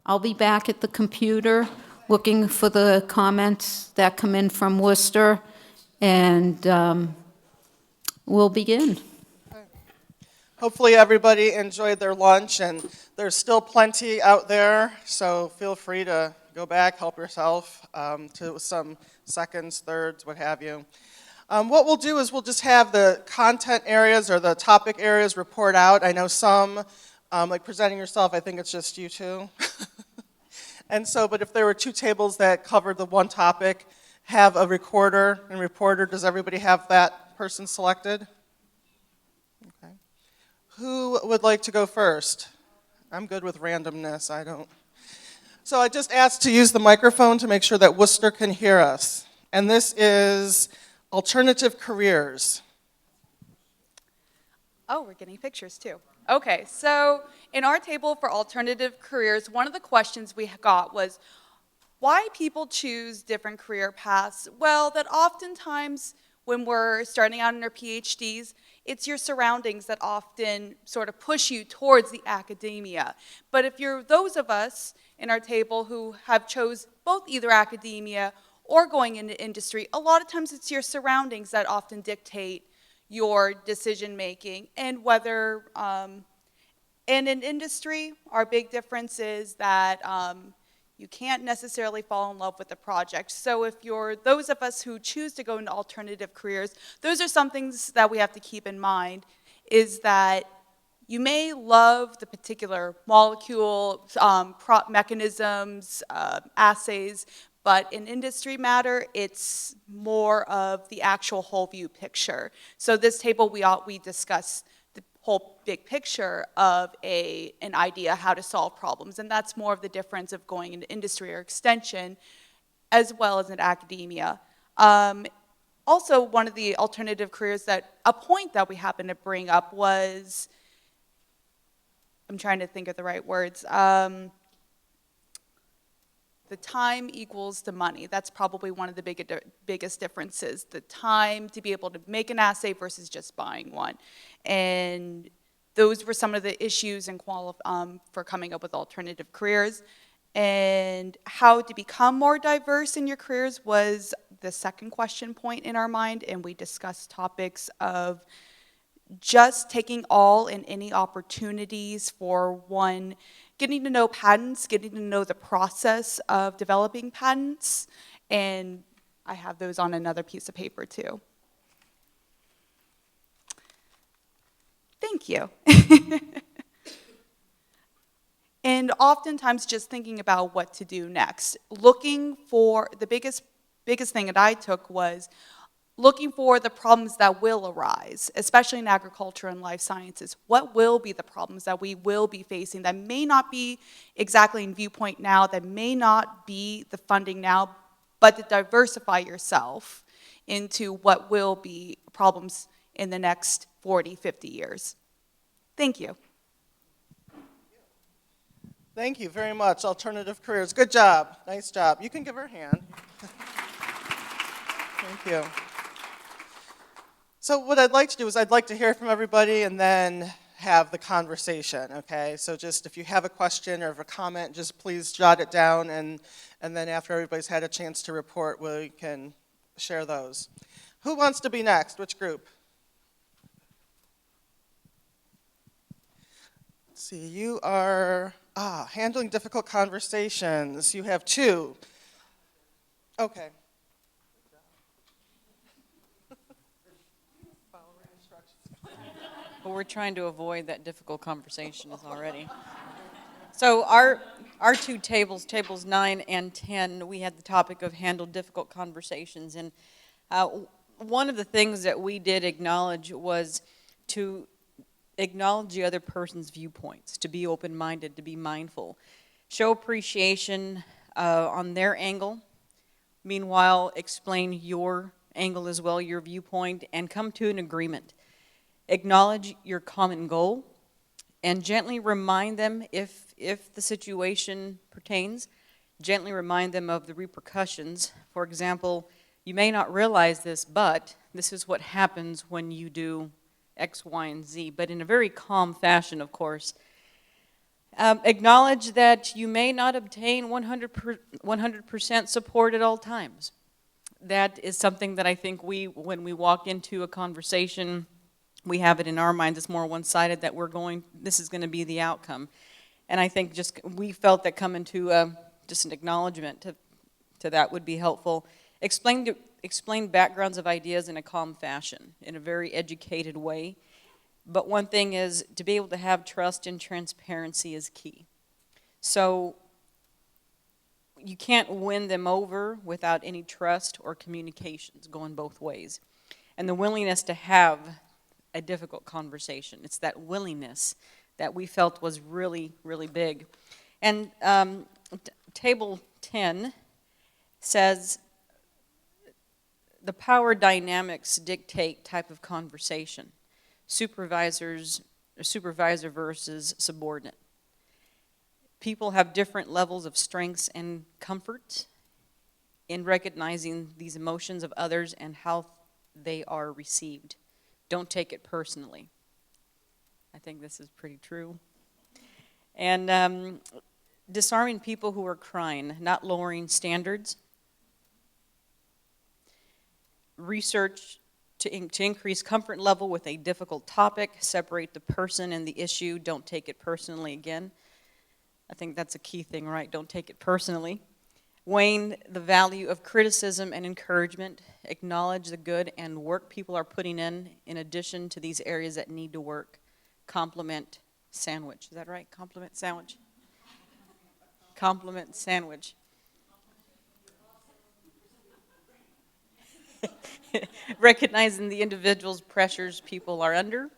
I'll be back at the computer looking for the comments that come in from Worcester, and we'll begin. Hopefully everybody enjoyed their lunch, and there's still plenty out there, so feel free to go back, help yourself to some seconds, thirds, what have you. What we'll do is we'll just have the content areas or the topic areas report out. I know some, like presenting yourself, I think it's just you two. And so, but if there were two tables that covered the one topic, have a recorder and reporter. Does everybody have that person selected? Okay. Who would like to go first? I'm good with randomness, I don't. So I just asked to use the microphone to make sure that Worcester can hear us. And this is alternative careers. Oh, we're getting pictures too. Okay, so in our table for alternative careers, one of the questions we got was why people choose different career paths. Well, that oftentimes when we're starting out in our PhDs, it's your surroundings that often sort of push you towards the academia. But if you're those of us in our table who have chose both either academia or going into industry, a lot of times it's your surroundings that often dictate your decision making. And whether, and in industry, our big difference is that you can't necessarily fall in love with the project. So if you're those of us who choose to go into alternative careers, those are some things that we have to keep in mind, is that you may love the particular molecule, mechanisms, assays, but in industry matter, it's more of the actual whole view picture. So this table, we discuss the whole big picture of an idea how to solve problems, and that's more of the difference of going into industry or extension as well as in academia. Also, one of the alternative careers a point that we happened to bring up was, I'm trying to think of the right words, the time equals the money. That's probably one of the biggest differences. The time to be able to make an assay versus just buying one. And those were some of the issues for coming up with alternative careers. And how to become more diverse in your careers was the second question point in our mind. And we discussed topics of just taking all and any opportunities for one, getting to know patents, getting to know the process of developing patents, and I have those on another piece of paper too. Thank you. And oftentimes just thinking about what to do next. Looking for, the biggest thing that I took was looking for the problems that will arise, especially in agriculture and life sciences. What will be the problems that we will be facing that may not be exactly in viewpoint now, that may not be the funding now, but to diversify yourself into what will be problems in the next 40, 50 years. Thank you. Thank you very much, alternative careers. Good job, nice job. You can give her a hand. Thank you. So what I'd like to do is I'd like to hear from everybody and then have the conversation, okay? So just if you have a question or a comment, just please jot it down, and then after everybody's had a chance to report, we can share those. Who wants to be next? Which group? Let's see, you are handling difficult conversations. You have two. Okay. But we're trying to avoid that difficult conversation already. So our two tables 9 and 10, we had the topic of handle difficult conversations. And one of the things that we did acknowledge was to acknowledge the other person's viewpoints, to be open-minded, to be mindful. Show appreciation on their angle. Meanwhile, explain your angle as well, your viewpoint, and come to an agreement. Acknowledge your common goal and gently remind them, if the situation pertains, gently remind them of the repercussions. For example, you may not realize this, but this is what happens when you do X, Y, and Z, but in a very calm fashion, of course. Acknowledge that you may not obtain 100% support at all times. That is something that I think when we walk into a conversation, we have it in our minds. It's more one-sided that this is going to be the outcome. And I think we felt that coming to just an acknowledgement to that would be helpful. Explain backgrounds of ideas in a calm fashion, in a very educated way. But one thing is, to be able to have trust and transparency is key. So you can't win them over without any trust or communications going both ways. And the willingness to have a difficult conversation. It's that willingness that we felt was really, really big. And table 10 says, the power dynamics dictate type of conversation. Supervisor versus subordinate. People have different levels of strengths and comfort in recognizing these emotions of others and how they are received. Don't take it personally. I think this is pretty true. And disarming people who are crying, not lowering standards. Research to increase comfort level with a difficult topic, separate the person and the issue, don't take it personally again. I think that's a key thing, right? Don't take it personally. Weighing the value of criticism and encouragement, acknowledge the good and work people are putting in addition to these areas that need to work. Compliment sandwich, is that right? Compliment sandwich? Compliment sandwich. Recognizing the individual's pressures people are under.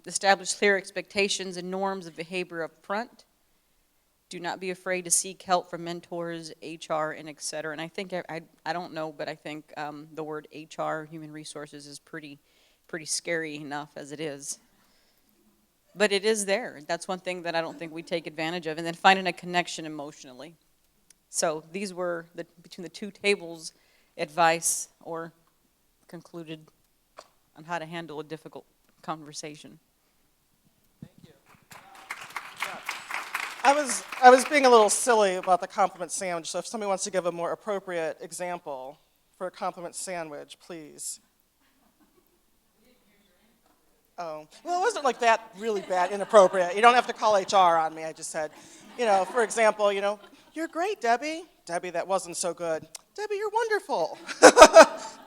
Establish clear expectations and norms of behavior up front. Do not be afraid to seek help from mentors, HR, and et cetera. And I think, I don't know, but I think the word HR, human resources, is pretty scary enough as it is. But it is there. That's one thing that I don't think we take advantage of. And then finding a connection emotionally. So these were, between the two tables, advice or concluded on how to handle a difficult conversation. Thank you. Yeah. I was being a little silly about the compliment sandwich, so if somebody wants to give a more appropriate example for a compliment sandwich, please. Oh, well, it wasn't like that really bad, inappropriate. You don't have to call HR on me. I just said, for example, you're great, Debbie. Debbie, that wasn't so good. Debbie, you're wonderful.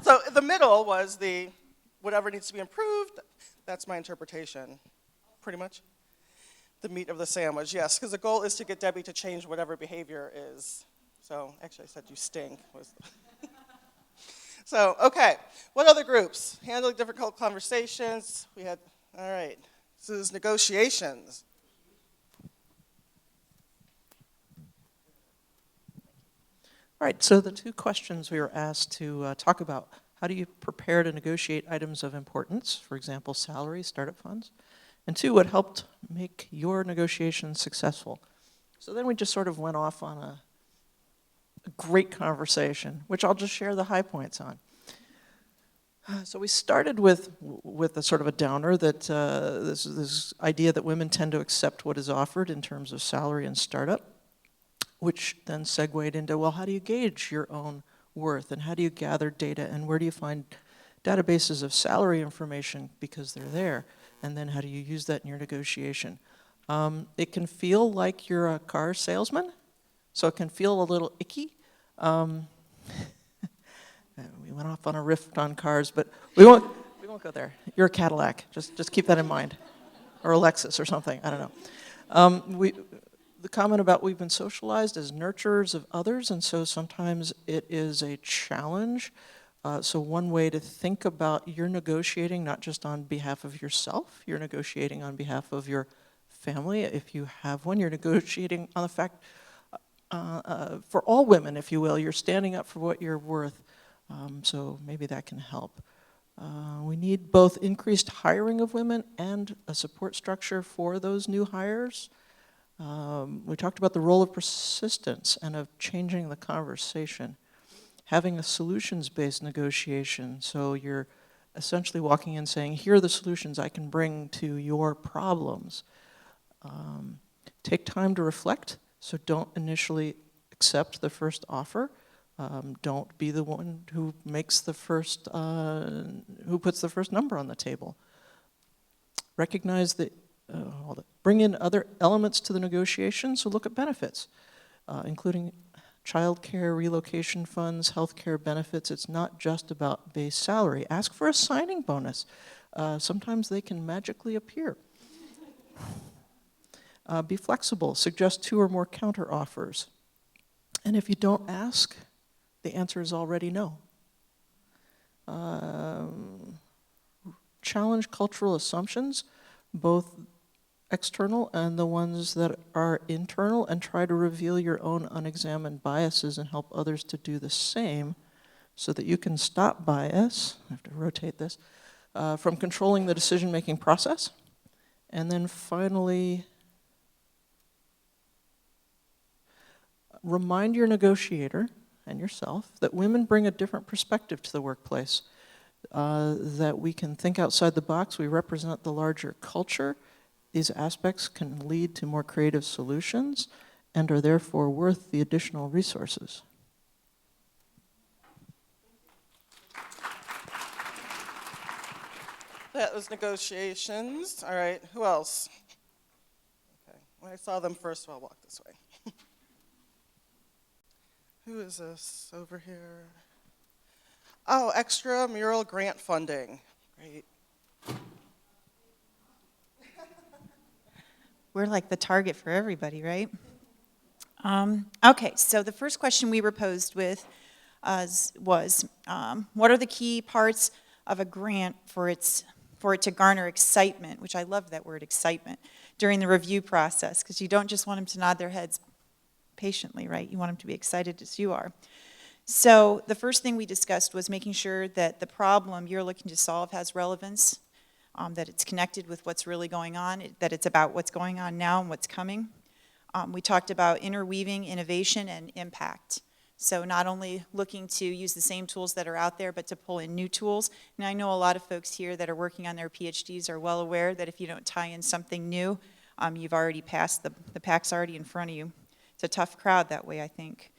So the middle was the whatever needs to be improved. That's my interpretation, pretty much. The meat of the sandwich, yes, because the goal is to get Debbie to change whatever behavior is. So actually I said you stink. So, okay, what other groups? Handling difficult conversations. We had, all right, this is negotiations. All right, so the two questions we were asked to talk about: how do you prepare to negotiate items of importance, for example, salary, startup funds? And two, what helped make your negotiations successful? So then we just sort of went off on a great conversation, which I'll just share the high points on. So we started with a sort of a downer that this idea that women tend to accept what is offered in terms of salary and startup, which then segued into, well, how do you gauge your own worth, and how do you gather data, and where do you find databases of salary information because they're there, and then how do you use that in your negotiation? It can feel like you're a car salesman, so it can feel a little icky. We went off on a riff on cars, but we won't go there. You're a Cadillac. Just keep that in mind, or a Lexus or something. I don't know. The comment about we've been socialized as nurturers of others, and so sometimes it is a challenge. So one way to think about you're negotiating not just on behalf of yourself, you're negotiating on behalf of your family. If you have one, you're negotiating on the fact for all women, if you will. You're standing up for what you're worth. So maybe that can help. We need both increased hiring of women and a support structure for those new hires. We talked about the role of persistence and of changing the conversation. Having a solutions-based negotiation, so you're essentially walking in saying, here are the solutions I can bring to your problems. Take time to reflect, so don't initially accept the first offer. Don't be the one who makes the first, who puts the first number on the table. Recognize that, bring in other elements to the negotiation, so look at benefits, including childcare, relocation funds, healthcare benefits. It's not just about base salary. Ask for a signing bonus. Sometimes they can magically appear. Be flexible. Suggest 2 or more counter offers. And if you don't ask, the answer is already no. Challenge cultural assumptions, both external and the ones that are internal, and try to reveal your own unexamined biases and help others to do the same so that you can stop bias, I have to rotate this, from controlling the decision-making process. And then finally, remind your negotiator and yourself that women bring a different perspective to the workplace, that we can think outside the box, we represent the larger culture. These aspects can lead to more creative solutions and are therefore worth the additional resources. That was negotiations. All right, who else? Okay, when I saw them first, I'll walk this way. Who is this over here? Oh, extramural grant funding. Great. We're like the target for everybody, right? Okay, so the first question we were posed with was, what are the key parts of a grant for it to garner excitement, which I love that word, excitement, during the review process, because you don't just want them to nod their heads patiently, right? You want them to be excited as you are. So the first thing we discussed was making sure that the problem you're looking to solve has relevance, that it's connected with what's really going on, that it's about what's going on now and what's coming. We talked about interweaving innovation and impact. So not only looking to use the same tools that are out there, but to pull in new tools. And I know a lot of folks here that are working on their PhDs are well aware that if you don't tie in something new, you've already passed, the pack's already in front of you. It's a tough crowd that way, I think.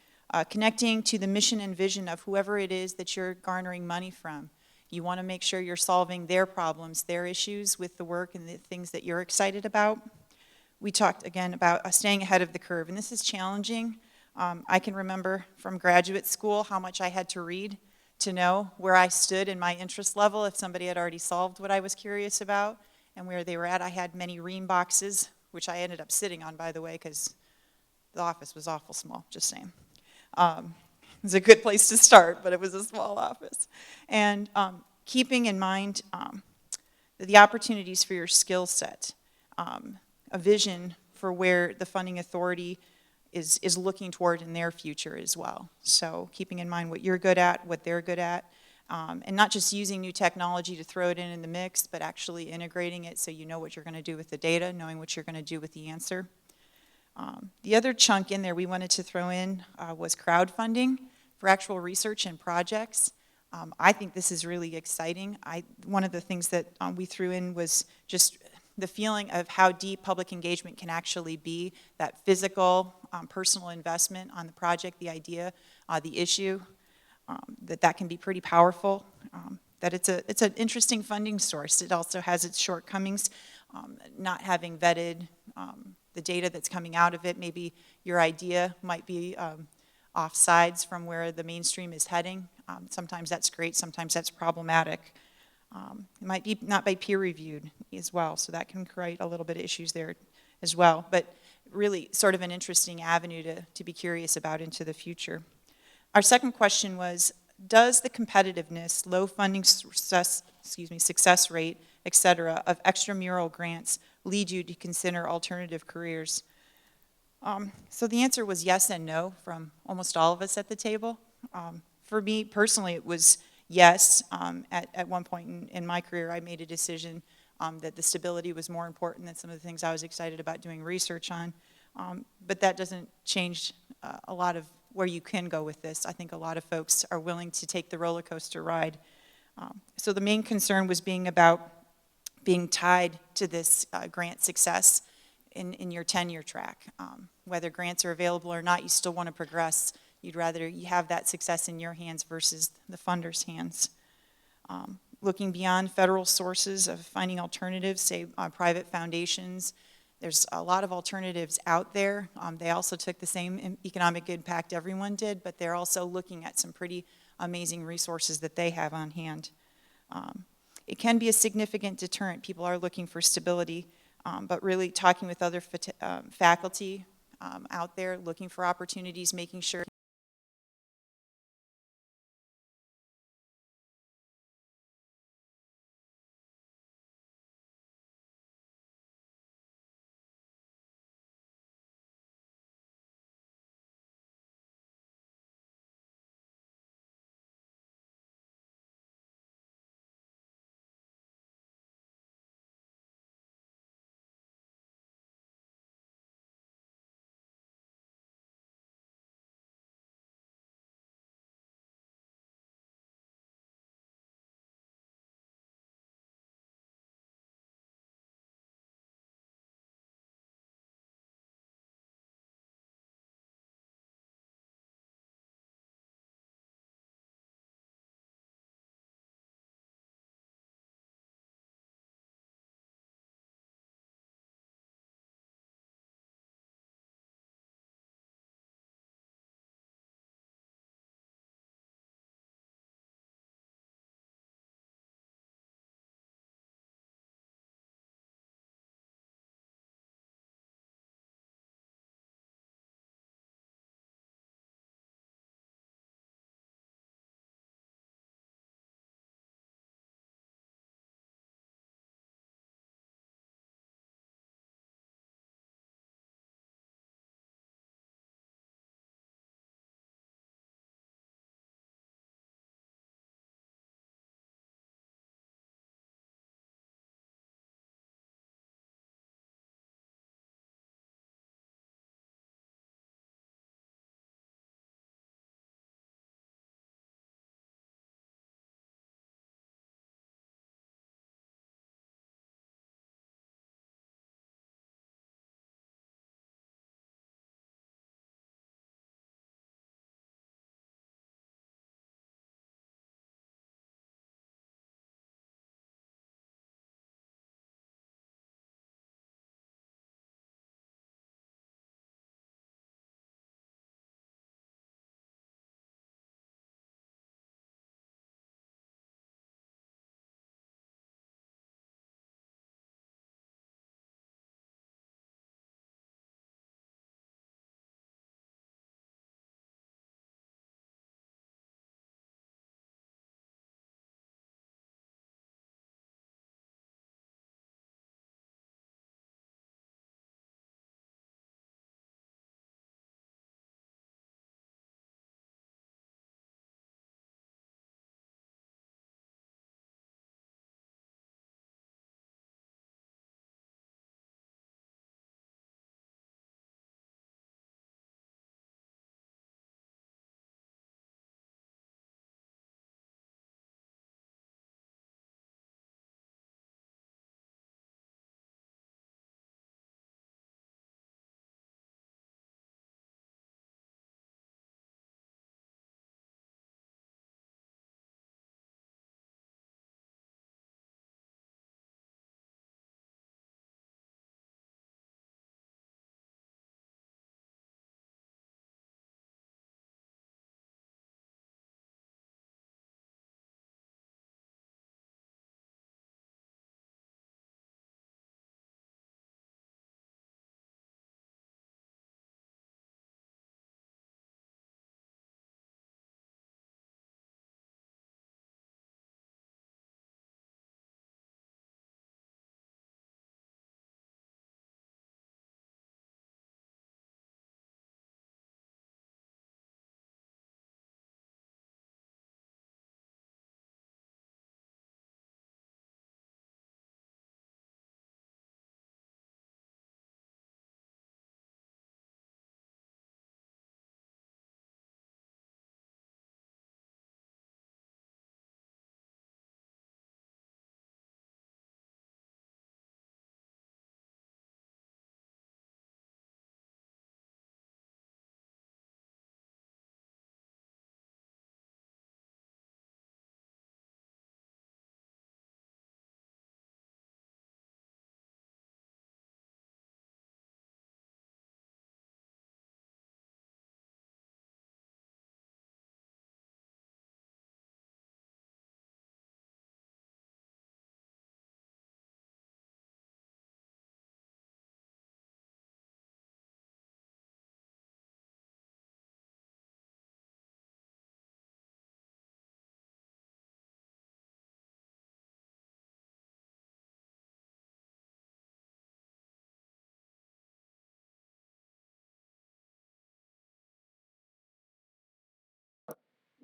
Connecting to the mission and vision of whoever it is that you're garnering money from. You want to make sure you're solving their problems, their issues with the work and the things that you're excited about. We talked again about staying ahead of the curve, and this is challenging. I can remember from graduate school how much I had to read to know where I stood in my interest level if somebody had already solved what I was curious about and where they were at. I had many ream boxes, which I ended up sitting on, by the way, because the office was awful small, just saying. It was a good place to start, but it was a small office. And keeping in mind the opportunities for your skill set, a vision for where the funding authority is looking toward in their future as well. So keeping in mind what you're good at, what they're good at, and not just using new technology to throw it in the mix, but actually integrating it so you know what you're going to do with the data, knowing what you're going to do with the answer. The other chunk in there we wanted to throw in was crowdfunding for actual research and projects. I think this is really exciting. One of the things that we threw in was just the feeling of how deep public engagement can actually be, that physical, personal investment on the project, the idea, the issue, that can be pretty powerful, that it's an interesting funding source. It also has its shortcomings, not having vetted the data that's coming out of it. Maybe your idea might be offsides from where the mainstream is heading. Sometimes that's great, sometimes that's problematic. It might be not by peer reviewed as well, so that can create a little bit of issues there as well. But really sort of an interesting avenue to be curious about into the future. Our second question was, does the competitiveness, low funding success rate, et cetera, of extramural grants lead you to consider alternative careers? So the answer was yes and no from almost all of us at the table. For me personally, it was yes. At one point in my career, I made a decision that the stability was more important than some of the things I was excited about doing research on. But that doesn't change a lot of where you can go with this. I think a lot of folks are willing to take the roller coaster ride. So the main concern was being tied to this grant success in your tenure track. Whether grants are available or not, you still want to progress. You'd rather you have that success in your hands versus the funder's hands. Looking beyond federal sources of finding alternatives, say private foundations, there's a lot of alternatives out there. They also took the same economic impact everyone did, but they're also looking at some pretty amazing resources that they have on hand. It can be a significant deterrent. People are looking for stability, but really talking with other faculty out there, looking for opportunities, making sure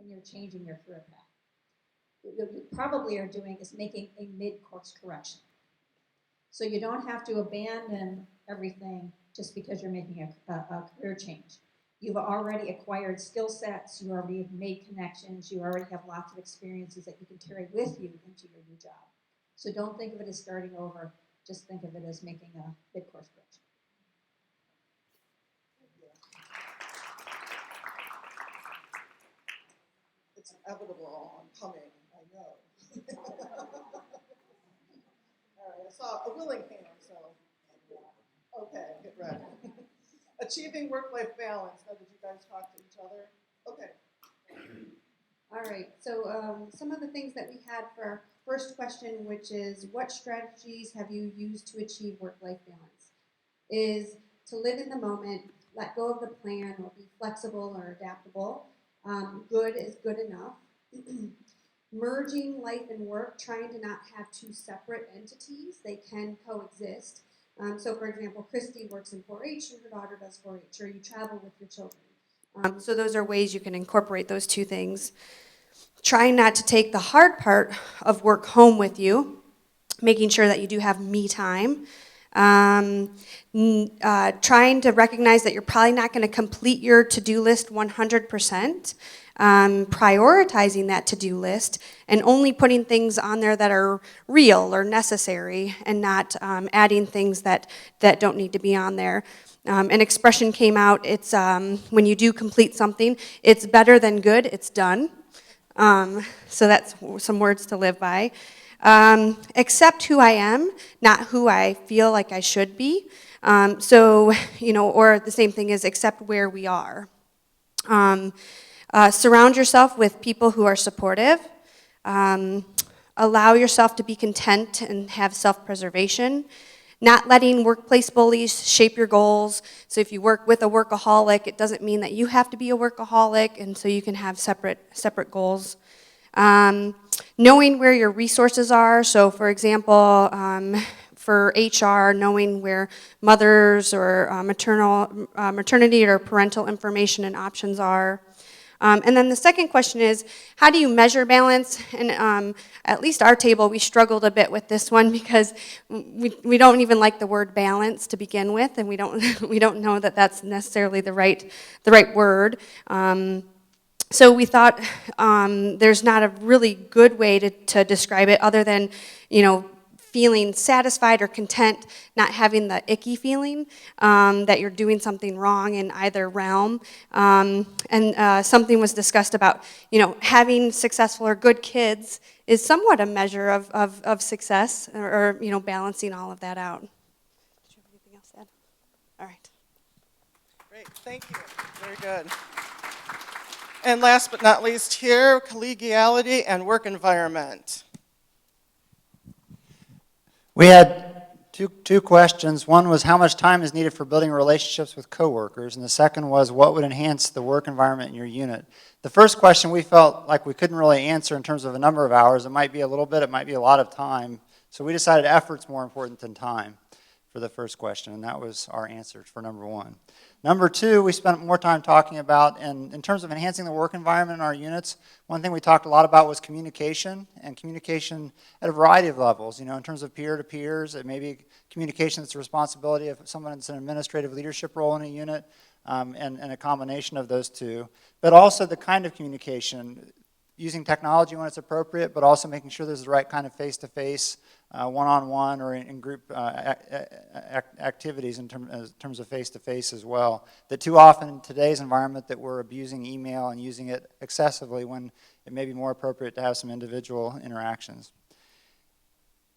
when you're changing your career path. What you probably are doing is making a mid-course correction. So you don't have to abandon everything just because you're making a career change. You've already acquired skill sets, you already have made connections, you already have lots of experiences that you can carry with you into your new job. So don't think of it as starting over, just think of it as making a mid-course correction. It's inevitable, I'm coming, I know. All right, I saw a willing hand, so, okay, get ready. Achieving work-life balance. Now, did you guys talk to each other? Okay. All right, so some of the things that we had for our first question, which is what strategies have you used to achieve work-life balance? Is to live in the moment, let go of the plan, or be flexible or adaptable. Good is good enough. Merging life and work, trying to not have two separate entities. They can coexist. So for example, Christy works in 4-H and her daughter does 4-H, or you travel with your children. So those are ways you can incorporate those two things. Trying not to take the hard part of work home with you, making sure that you do have me time. Trying to recognize that you're probably not going to complete your to-do list 100%. Prioritizing that to-do list and only putting things on there that are real or necessary and not adding things that don't need to be on there. An expression came out, it's when you do complete something, it's better than good, it's done. So that's some words to live by. Accept who I am, not who I feel like I should be. So, or the same thing is accept where we are. Surround yourself with people who are supportive. Allow yourself to be content and have self-preservation. Not letting workplace bullies shape your goals. So if you work with a workaholic, it doesn't mean that you have to be a workaholic, and so you can have separate goals. Knowing where your resources are. So for example, for HR, knowing where mothers or maternity or parental information and options are. And then the second question is, how do you measure balance? And at least our table, we struggled a bit with this one because we don't even like the word balance to begin with, and we don't know that that's necessarily the right word. So we thought there's not a really good way to describe it other than, feeling satisfied or content, not having the icky feeling that you're doing something wrong in either realm. And something was discussed about, having successful or good kids is somewhat a measure of success or balancing all of that out. Do you have anything else to add? All right. Great, thank you. Very good. And last but not least here, collegiality and work environment. We had two questions. One was how much time is needed for building relationships with coworkers, and the second was what would enhance the work environment in your unit. The first question we felt like we couldn't really answer in terms of a number of hours. It might be a little bit, it might be a lot of time. So we decided effort's more important than time for the first question, and that was our answer for number one. Number two, we spent more time talking about, and in terms of enhancing the work environment in our units, one thing we talked a lot about was communication, and communication at a variety of levels. In terms of peer-to-peers, it may be communication that's the responsibility of someone that's in an administrative leadership role in a unit, and a combination of those two. But also the kind of communication, using technology when it's appropriate, but also making sure there's the right kind of face-to-face, one-on-one or in group activities in terms of face-to-face as well. That too often in today's environment that we're abusing email and using it excessively when it may be more appropriate to have some individual interactions.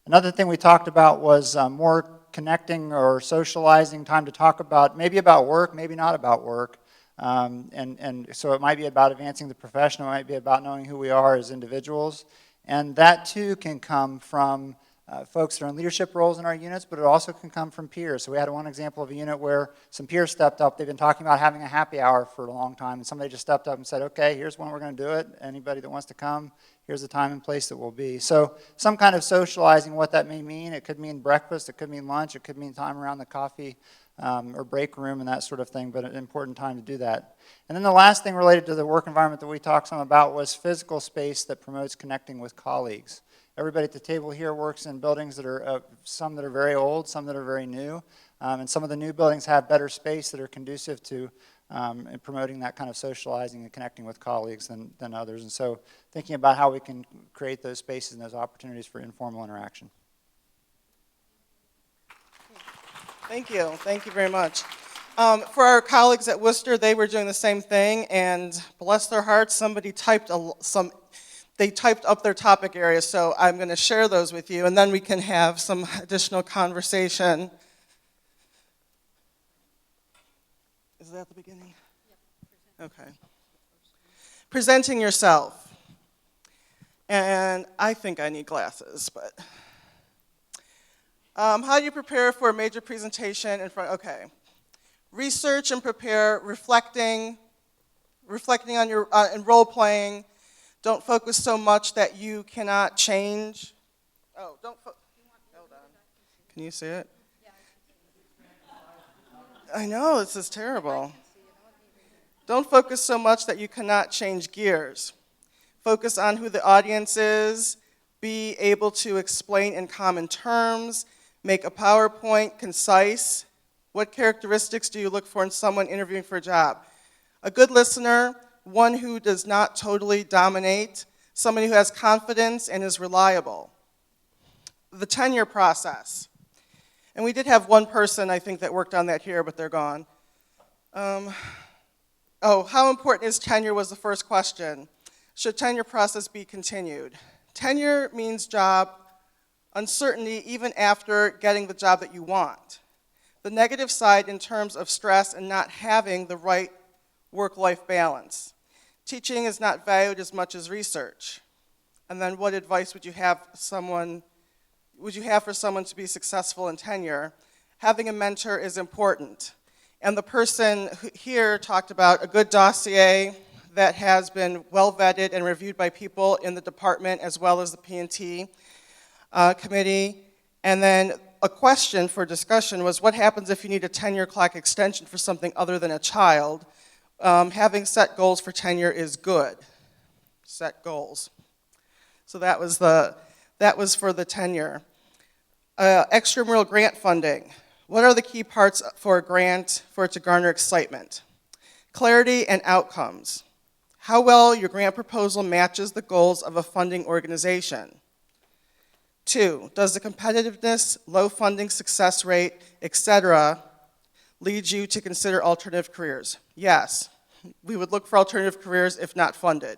Another thing we talked about was more connecting or socializing, time to talk about, maybe about work, maybe not about work. And so it might be about advancing the profession, it might be about knowing who we are as individuals. And that too can come from folks that are in leadership roles in our units, but it also can come from peers. So we had one example of a unit where some peers stepped up. They've been talking about having a happy hour for a long time, and somebody just stepped up and said, okay, here's when we're going to do it. Anybody that wants to come, here's the time and place that we'll be. So some kind of socializing, what that may mean. It could mean breakfast, it could mean lunch, it could mean time around the coffee or break room and that sort of thing, but an important time to do that. And then the last thing related to the work environment that we talked some about was physical space that promotes connecting with colleagues. Everybody at the table here works in buildings that are, some that are very old, some that are very new, and some of the new buildings have better space that are conducive to and promoting that kind of socializing and connecting with colleagues than others. And so thinking about how we can create those spaces and those opportunities for informal interaction. Thank you. Thank you very much. For our colleagues at Worcester, they were doing the same thing, and bless their hearts, somebody typed they typed up their topic areas, so I'm going to share those with you, and then we can have some additional conversation. Is that the beginning? Okay. Presenting yourself. And I think I need glasses, but how do you prepare for a major presentation in front? Okay. Research and prepare, reflecting on your, and role playing. Don't focus so much that you cannot change. Oh, hold on. Can you see it? I know, this is terrible. Don't focus so much that you cannot change gears. Focus on who the audience is, be able to explain in common terms, make a PowerPoint concise. What characteristics do you look for in someone interviewing for a job? A good listener, one who does not totally dominate, somebody who has confidence and is reliable. The tenure process. And we did have one person, I think, that worked on that here, but they're gone. How important is tenure was the first question. Should tenure process be continued? Tenure means job uncertainty even after getting the job that you want. The negative side in terms of stress and not having the right work-life balance. Teaching is not valued as much as research. And then what advice would you have for someone to be successful in tenure? Having a mentor is important. And the person here talked about a good dossier that has been well vetted and reviewed by people in the department as well as the P&T committee. And then a question for discussion was, what happens if you need a tenure clock extension for something other than a child? Having set goals for tenure is good. Set goals. So that was for the tenure. Extramural grant funding. What are the key parts for a grant for it to garner excitement? Clarity and outcomes. How well your grant proposal matches the goals of a funding organization. 2, does the competitiveness, low funding success rate, etc., lead you to consider alternative careers? Yes, we would look for alternative careers if not funded.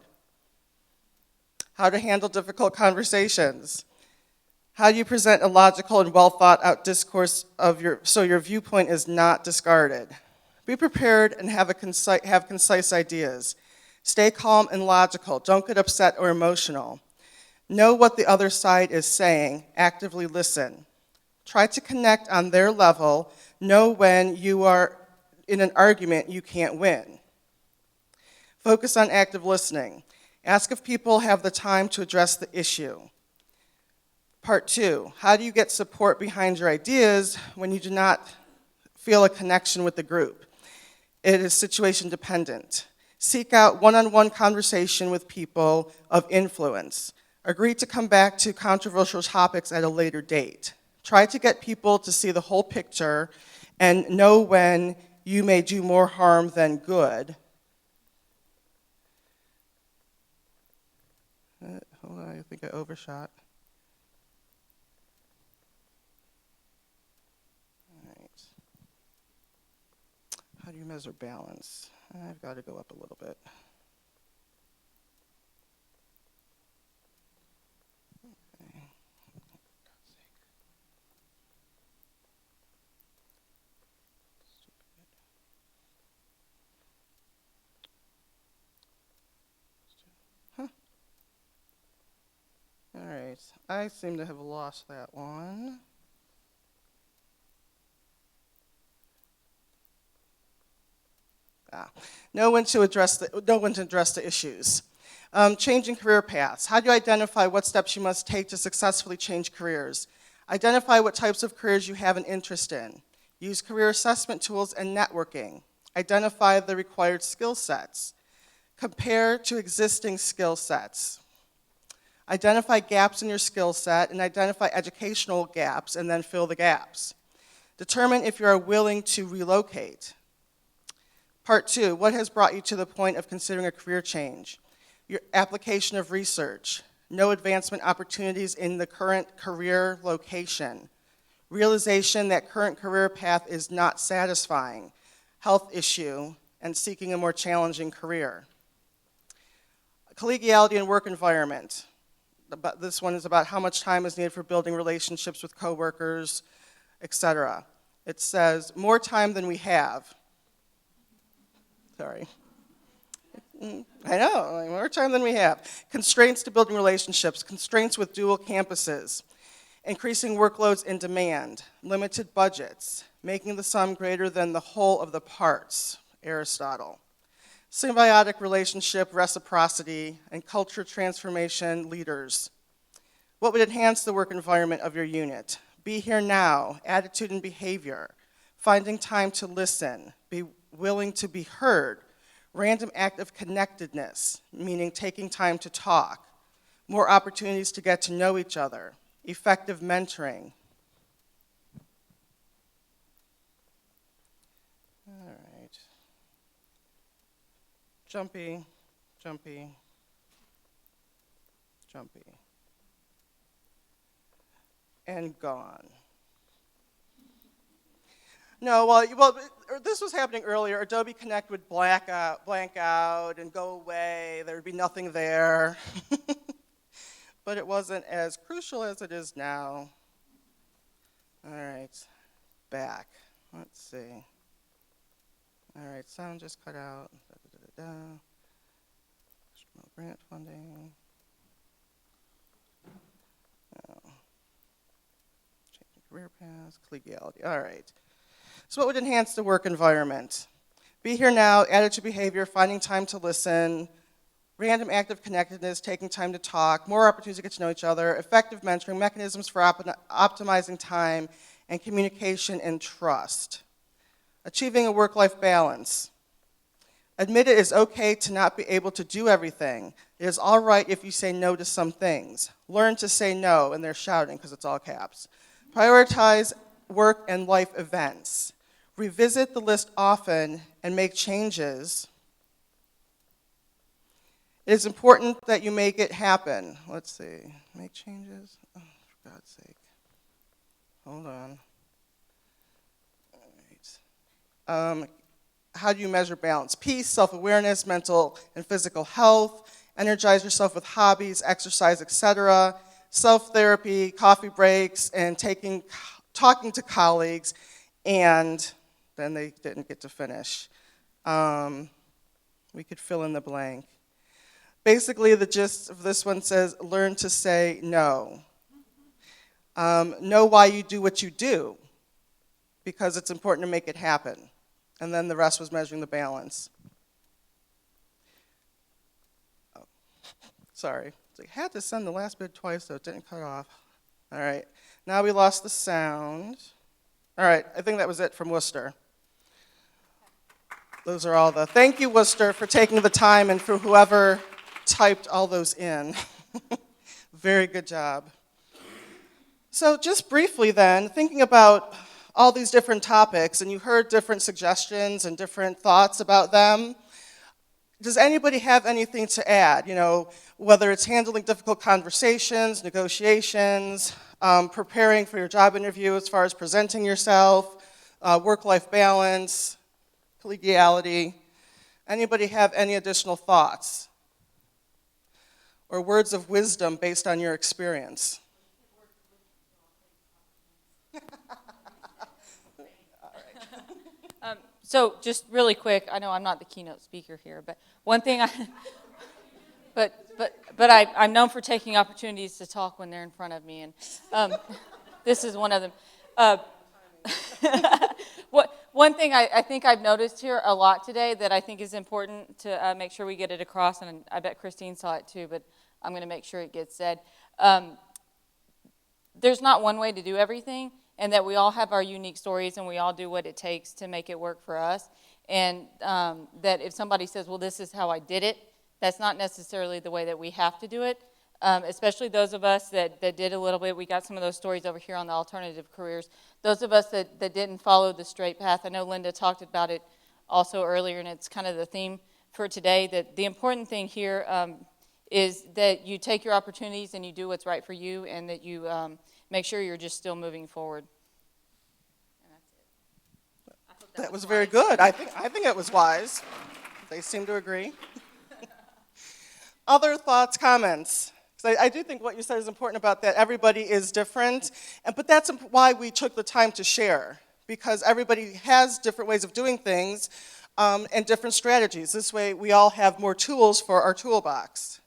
How to handle difficult conversations. How do you present a logical and well thought out discourse so your viewpoint is not discarded? Be prepared and have concise ideas. Stay calm and logical. Don't get upset or emotional. Know what the other side is saying. Actively listen. Try to connect on their level. Know when you are in an argument you can't win. Focus on active listening. Ask if people have the time to address the issue. Part 2, how do you get support behind your ideas when you do not feel a connection with the group? It is situation dependent. Seek out one-on-one conversation with people of influence. Agree to come back to controversial topics at a later date. Try to get people to see the whole picture and know when you may do more harm than good. Hold on, I think I overshot. All right. How do you measure balance? I've got to go up a little bit. Okay. Huh. All right, I seem to have lost that one. Know when to address the issues. Changing career paths. How do you identify what steps you must take to successfully change careers? Identify what types of careers you have an interest in. Use career assessment tools and networking. Identify the required skill sets. Compare to existing skill sets. Identify gaps in your skill set and identify educational gaps and then fill the gaps. Determine if you are willing to relocate. Part 2, what has brought you to the point of considering a career change? Your application of research. No advancement opportunities in the current career location. Realization that current career path is not satisfying. Health issue and seeking a more challenging career. Collegiality and work environment. This one is about how much time is needed for building relationships with coworkers, etc. It says, more time than we have. Sorry. I know, like, more time than we have. Constraints to building relationships, constraints with dual campuses, increasing workloads in demand, limited budgets, making the sum greater than the whole of the parts, Aristotle. Symbiotic relationship, reciprocity, and culture transformation leaders. What would enhance the work environment of your unit? Be here now, attitude and behavior, finding time to listen, be willing to be heard, random act of connectedness, meaning taking time to talk, more opportunities to get to know each other, effective mentoring. All right. Jumpy, jumpy, jumpy. And gone. No, well, this was happening earlier. Adobe Connect would blank out and go away. There would be nothing there. But it wasn't as crucial as it is now. All right, back. Let's see. All right, sound just cut out. Grant funding. Oh. Changing career paths, collegiality. All right. So what would enhance the work environment? Be here now, attitude behavior, finding time to listen, random active connectedness, taking time to talk, more opportunities to get to know each other, effective mentoring, mechanisms for optimizing time, and communication and trust. Achieving a work-life balance. Admit it is okay to not be able to do everything. It is all right if you say no to some things. Learn to say no, and they're shouting because it's all caps. Prioritize work and life events. Revisit the list often and make changes. It is important that you make it happen. Let's see, make changes? Oh, for God's sake. Hold on. All right. How do you measure balance? Peace, self-awareness, mental and physical health, energize yourself with hobbies, exercise, etc., self-therapy, coffee breaks, and talking to colleagues, and then they didn't get to finish. We could fill in the blank. Basically, the gist of this one says, learn to say no. Know why you do what you do, because it's important to make it happen. And then the rest was measuring the balance. Oh, sorry. I had to send the last bit twice, so it didn't cut off. All right. Now we lost the sound. All right. I think that was it from Worcester. Those are all the... Thank you, Worcester, for taking the time and for whoever typed all those in. Very good job. So just briefly then, thinking about all these different topics, and you heard different suggestions and different thoughts about them. Does anybody have anything to add? You know, whether it's handling difficult conversations, negotiations, preparing for your job interview as far as presenting yourself, work-life balance, collegiality. Anybody have any additional thoughts or words of wisdom based on your experience? So just really quick, I know I'm not the keynote speaker here, but one thing but I'm known for taking opportunities to talk when they're in front of me, and this is one of them. One thing I think I've noticed here a lot today that I think is important to make sure we get it across, and I bet Christine saw it too, but I'm going to make sure it gets said. There's not one way to do everything, and that we all have our unique stories, and we all do what it takes to make it work for us. And that if somebody says, well, this is how I did it, that's not necessarily the way that we have to do it. Especially those of us that did a little bit. We got some of those stories over here on the alternative careers. Those of us that didn't follow the straight path. I know Linda talked about it also earlier, and it's kind of the theme for today, that the important thing here is that you take your opportunities and you do what's right for you, and that you make sure you're just still moving forward. And that's it. That was very good. I think it was wise. They seem to agree. Other thoughts, comments? So I do think what you said is important about that. Everybody is different, but that's why we took the time to share, because everybody has different ways of doing things and different strategies. This way, we all have more tools for our toolbox.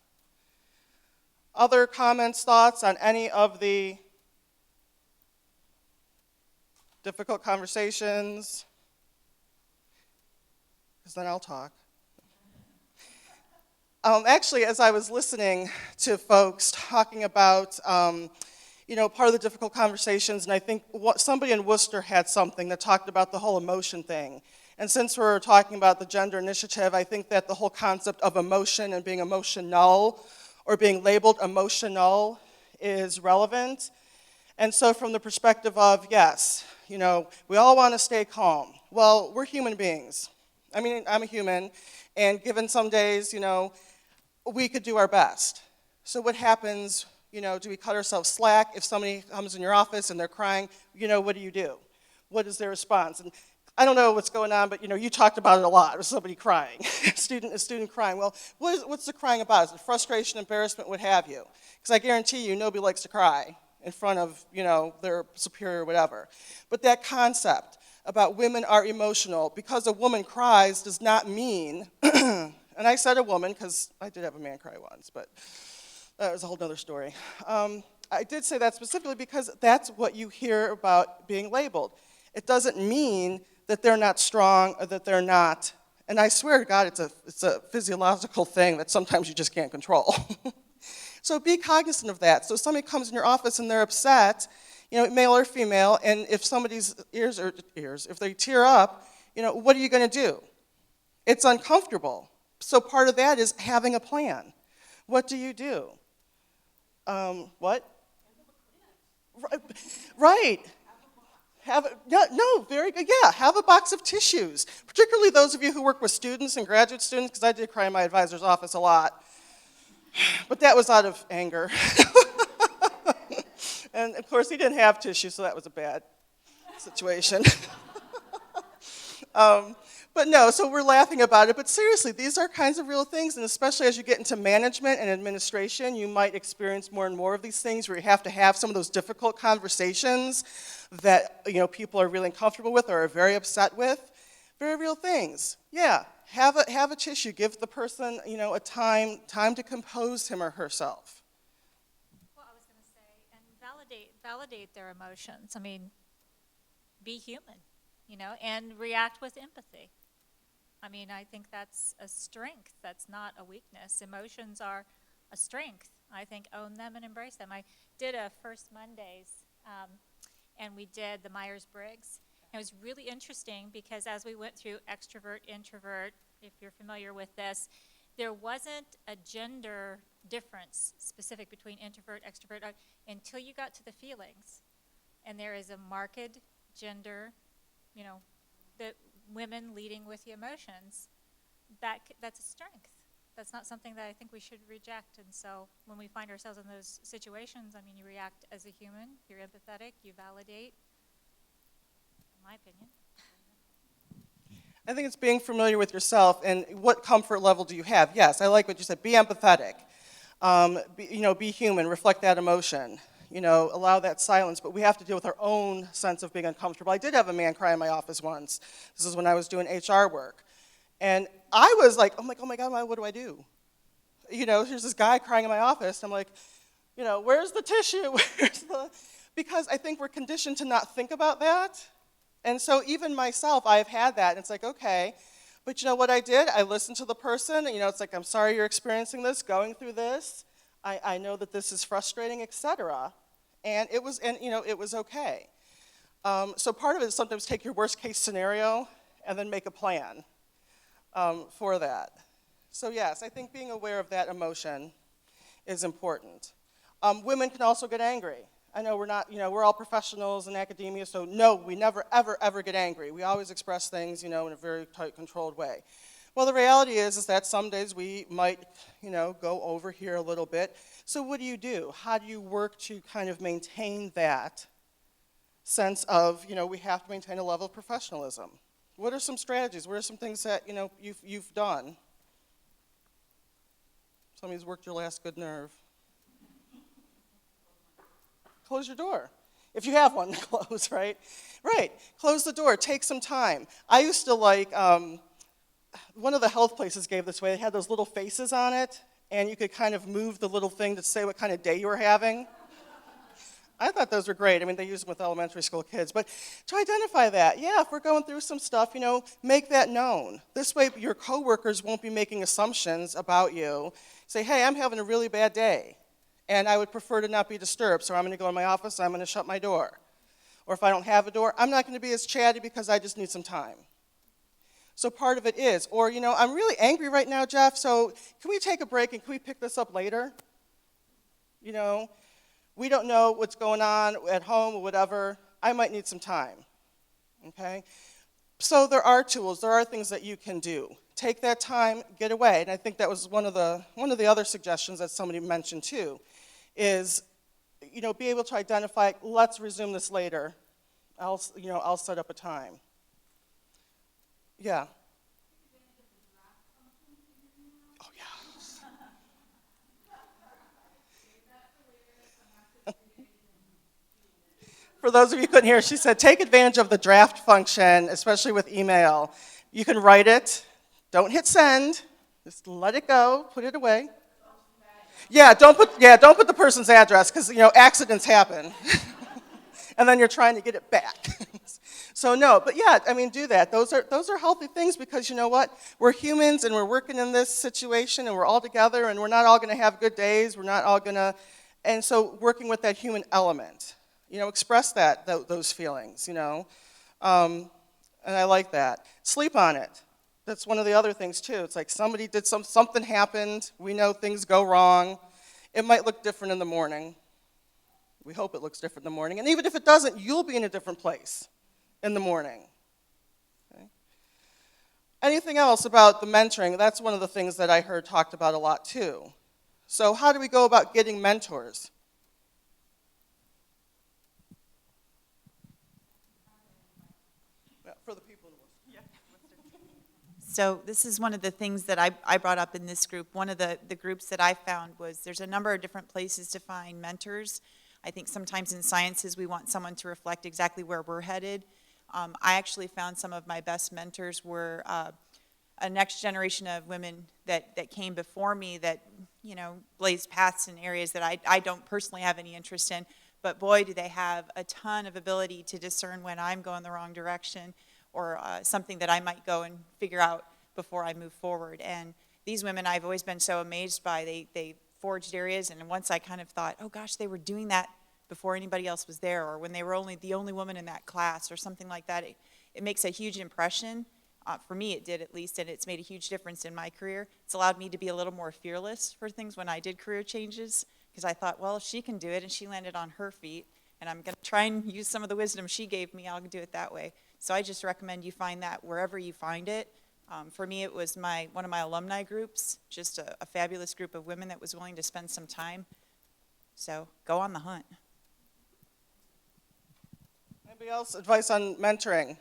Other comments, thoughts on any of the difficult conversations? Because then I'll talk. Actually, as I was listening to folks talking about, part of the difficult conversations, and I think somebody in Worcester had something that talked about the whole emotion thing. And since we're talking about the gender initiative, I think that the whole concept of emotion and being emotional or being labeled emotional is relevant. And so from the perspective of, yes, we all want to stay calm. Well, we're human beings. I mean, I'm a human, and given some days, we could do our best. So what happens, do we cut ourselves slack? If somebody comes in your office and they're crying, what do? What is their response? And I don't know what's going on, but you talked about it a lot, with somebody crying, a student crying. Well, what's the crying about? Is it frustration, embarrassment, what have you? Because I guarantee you, nobody likes to cry in front of, their superior or whatever. But that concept about women are emotional, because a woman cries does not mean, and I said a woman because I did have a man cry once, but that was a whole other story. I did say that specifically because that's what you hear about being labeled. It doesn't mean that they're not strong or that they're not, and I swear to God, it's a physiological thing that sometimes you just can't control. So be cognizant of that. So if somebody comes in your office and they're upset, male or female, and if somebody's ears, if they tear up, what are you going to do? It's uncomfortable. So part of that is having a plan. What do you do? What? Right. Very good. Yeah, have a box of tissues. Particularly those of you who work with students and graduate students, because I did cry in my advisor's office a lot. But that was out of anger. And of course, he didn't have tissue, so that was a bad situation. But no, so we're laughing about it. But seriously, these are kinds of real things, and especially as you get into management and administration, you might experience more and more of these things where you have to have some of those difficult conversations that people are really uncomfortable with or are very upset with. Very real things. Yeah, have a tissue. Give the person a time to compose him or herself. Well, I was going to say, and validate their emotions. I mean, be human, and react with empathy. I mean, I think that's a strength. That's not a weakness. Emotions are a strength. I think own them and embrace them. I did a First Mondays, and we did the Myers-Briggs. It was really interesting because as we went through extrovert, introvert, if you're familiar with this, there wasn't a gender difference specific between introvert, extrovert, until you got to the feelings. And there is a marked gender, the women leading with the emotions. That's a strength. That's not something that I think we should reject. And so when we find ourselves in those situations, I mean, you react as a human, you're empathetic, you validate, in my opinion. I think it's being familiar with yourself and what comfort level do you have. Yes, I like what you said. Be empathetic. Be human. Reflect that emotion. Allow that silence. But we have to deal with our own sense of being uncomfortable. I did have a man cry in my office once. This is when I was doing HR work. And I was like, oh my God, what do I do? Here's this guy crying in my office. I'm like, where's the tissue? Because I think we're conditioned to not think about that. And so even myself, I've had that, and it's like, okay, but you know what I did? I listened to the person, and, it's like, I'm sorry you're experiencing this, going through this. I know that this is frustrating, etc. And it was okay. So part of it is sometimes take your worst case scenario and then make a plan for that. So yes, I think being aware of that emotion is important. Women can also get angry. I know we're all professionals in academia, so no, we never, ever, ever get angry. We always express things, in a very tight, controlled way. Well, the reality is that some days we might, go over here a little bit. So what do? How do you work to kind of maintain that sense of, we have to maintain a level of professionalism? What are some strategies? What are some things that, you've done? Somebody's worked your last good nerve. Close your door. If you have one to close, right? Right, close the door, take some time. I used to like, one of the health places gave this away. They had those little faces on it, and you could kind of move the little thing to say what kind of day you were having. I thought those were great. I mean, they use them with elementary school kids. But to identify that, yeah, if we're going through some stuff, make that known. This way your coworkers won't be making assumptions about you. Say, hey, I'm having a really bad day, and I would prefer to not be disturbed, so I'm going to go in my office, I'm going to shut my door. Or if I don't have a door, I'm not going to be as chatty because I just need some time. So part of it is, or, I'm really angry right now, Jeff, so can we take a break and can we pick this up later? We don't know what's going on at home or whatever. I might need some time, okay? So there are tools, there are things that you can do. Take that time, get away. And I think that was one of the other suggestions that somebody mentioned too, is, be able to identify, let's resume this later. I'll set up a time. Yeah. Oh, yeah. For those of you who couldn't hear, she said, take advantage of the draft function, especially with email. You can write it. Don't hit send. Just let it go. Put it away. Yeah, don't put the person's address because accidents happen, and then you're trying to get it back. So no, but yeah, do that. Those are healthy things because you know what? We're humans and we're working in this situation and we're all together and we're not all going to have good days. We're not all going to, and so working with that human element, express those feelings, and I like that. Sleep on it. That's one of the other things too. It's like somebody did something happened. We know things go wrong. It might look different in the morning. We hope it looks different in the morning. And even if it doesn't, you'll be in a different place in the morning. Okay. Anything else about the mentoring? That's one of the things that I heard talked about a lot too. So how do we go about getting mentors? For the people in the list. So this is one of the things that I brought up in this group. One of the groups that I found was there's a number of different places to find mentors. I think sometimes in sciences we want someone to reflect exactly where we're headed. I actually found some of my best mentors were a next generation of women that came before me that, blazed paths in areas that I don't personally have any interest in. But boy, do they have a ton of ability to discern when I'm going the wrong direction or something that I might go and figure out before I move forward. And these women I've always been so amazed by. They forged areas, and once I kind of thought, oh gosh, they were doing that before anybody else was there, or when they were the only woman in that class, or something like that. It makes a huge impression. For me, it did at least, and it's made a huge difference in my career. It's allowed me to be a little more fearless for things when I did career changes, because I thought, well, if she can do it, and she landed on her feet, and I'm going to try and use some of the wisdom she gave me, I'll do it that way. So I just recommend you find that wherever you find it. For me, it was one of my alumni groups, just a fabulous group of women that was willing to spend some time. So go on the hunt. Anybody else advice on mentoring?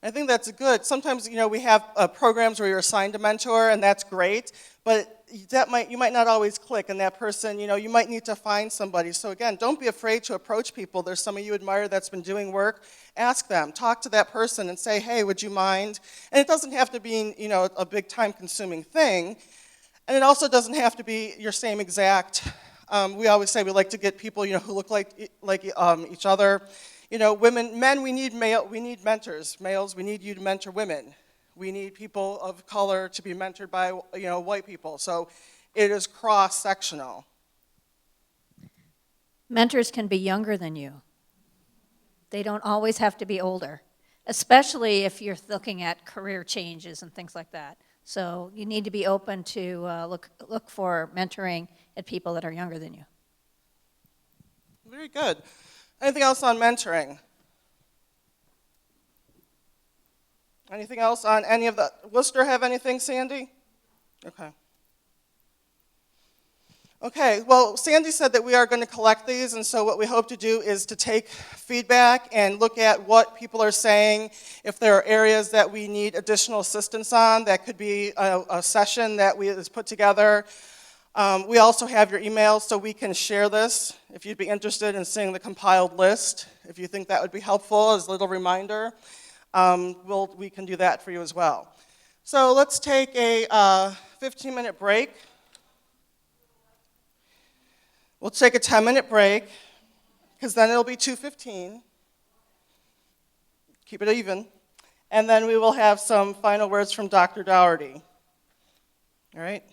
I think that's good. Sometimes, we have programs where you're assigned a mentor, and that's great, but you might not always click, and that person, you might need to find somebody. So again, don't be afraid to approach people. There's somebody you admire that's been doing work. Ask them. Talk to that person and say, hey, would you mind? And it doesn't have to be, a big time-consuming thing, and it also doesn't have to be your same exact. We always say we like to get people, who look like each other. You know, men, we need mentors. Males, we need you to mentor women. We need people of color to be mentored by, you know, white people. So it is cross-sectional. Mentors can be younger than you. They don't always have to be older, especially if you're looking at career changes and things like that. So you need to be open to look for mentoring at people that are younger than you. Very good. Anything else on mentoring? Anything else on any of the, Worcester have anything, Sandy? Okay. Okay, well, Sandy said that we are going to collect these, and so what we hope to do is to take feedback and look at what people are saying. If there are areas that we need additional assistance on, that could be a session that is put together. We also have your emails, so we can share this if you'd be interested in seeing the compiled list. If you think that would be helpful as a little reminder, we can do that for you as well. So let's take a 15-minute break. We'll take a 10-minute break, because then it'll be 2:15. Keep it even. And then we will have some final words from Dr. Dougherty. All right?